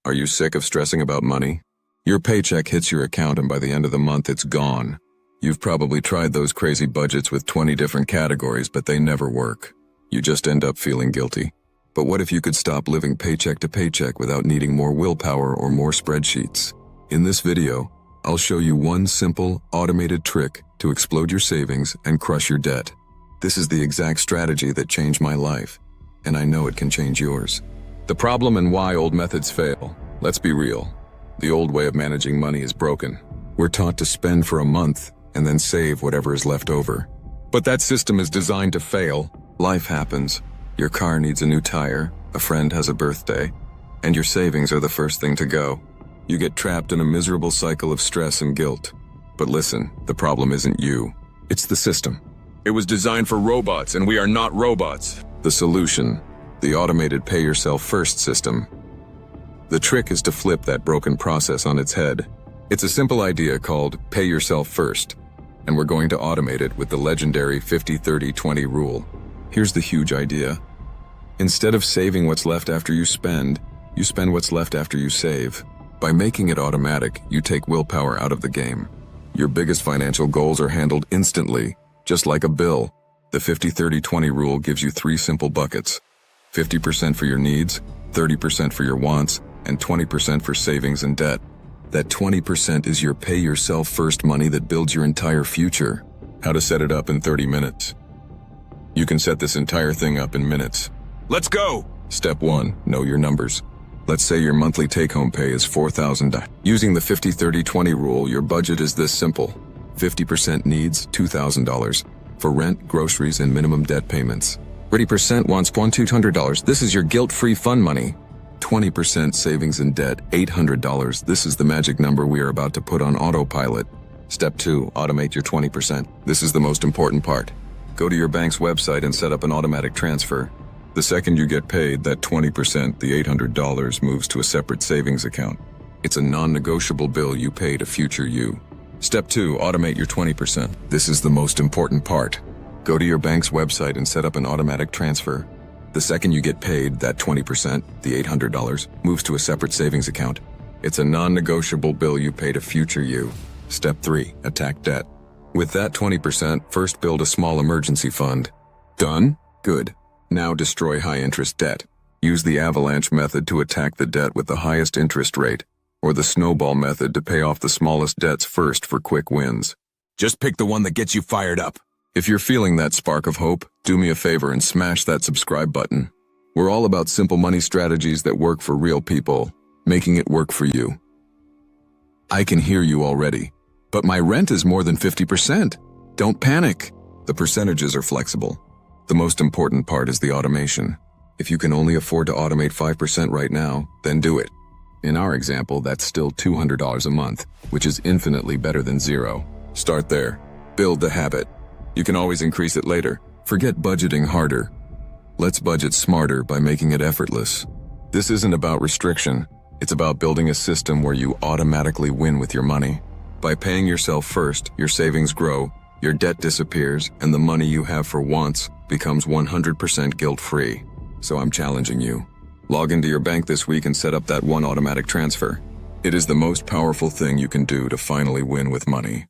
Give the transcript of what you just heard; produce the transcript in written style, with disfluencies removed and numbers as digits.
Are you sick of stressing about money? Your paycheck hits your account and by the end of the month it's gone. You've probably tried those crazy budgets with 20 different categories, but they never work. You just end up feeling guilty. But what if you could stop living paycheck to paycheck without needing more willpower or more spreadsheets? In this video, I'll show you one simple, automated trick to explode your savings and crush your debt. This is the exact strategy that changed my life, and I know it can change yours. The problem and why old methods fail. Let's be real. The old way of managing money is broken. We're taught to spend for a month and then save whatever is left over. But that system is designed to fail. Life happens. Your car needs a new tire, a friend has a birthday, and your savings are the first thing to go. You get trapped in a miserable cycle of stress and guilt. But listen, the problem isn't you. It's the system. It was designed for robots, and we are not robots. The solution, the automated pay-yourself-first system. The trick is to flip that broken process on its head. It's a simple idea called pay yourself first, and we're going to automate it with the legendary 50-30-20 rule. Here's the huge idea. Instead of saving what's left after you spend what's left after you save. By making it automatic, you take willpower out of the game. Your biggest financial goals are handled instantly, just like a bill. The 50-30-20 rule gives you 3 simple buckets. 50% for your needs, 30% for your wants, and 20% for savings and debt. That 20% is your pay-yourself-first money that builds your entire future. How to set it up in 30 minutes. You can set this entire thing up in minutes. Let's go! Step 1. Know your numbers. Let's say your monthly take-home pay is $4,000. Using the 50-30-20 rule, your budget is this simple. 50% needs, $2,000. For rent, groceries, and minimum debt payments. 30% wants, $200. This is your guilt-free fun money. 20% savings and debt, $800. This is the magic number we are about to put on autopilot. Step 2, automate your 20%. This is the most important part. Go to your bank's website and set up an automatic transfer. The second you get paid, that 20%, the $800, moves to a separate savings account. It's a non-negotiable bill you pay to future you. Step 2, automate your 20%. This is the most important part. Go to your bank's website and set up an automatic transfer. The second you get paid, that 20%, the $800, moves to a separate savings account. It's a non-negotiable bill you pay to future you. Step 3, attack debt. With that 20%, first build a small emergency fund. Done? Good. Now destroy high-interest debt. Use the avalanche method to attack the debt with the highest interest rate, or the snowball method to pay off the smallest debts first for quick wins. Just pick the one that gets you fired up. If you're feeling that spark of hope, do me a favor and smash that subscribe button. We're all about simple money strategies that work for real people, making it work for you. I can hear you already. But my rent is more than 50%. Don't panic. The percentages are flexible. The most important part is the automation. If you can only afford to automate 5% right now, then do it. In our example, that's still $200 a month, which is infinitely better than zero. Start there. Build the habit. You can always increase it later. Forget budgeting harder. Let's budget smarter by making it effortless. This isn't about restriction. It's about building a system where you automatically win with your money. By paying yourself first, your savings grow, your debt disappears, and the money you have for wants becomes 100% guilt-free. So I'm challenging you. Log into your bank this week and set up that one automatic transfer. It is the most powerful thing you can do to finally win with money.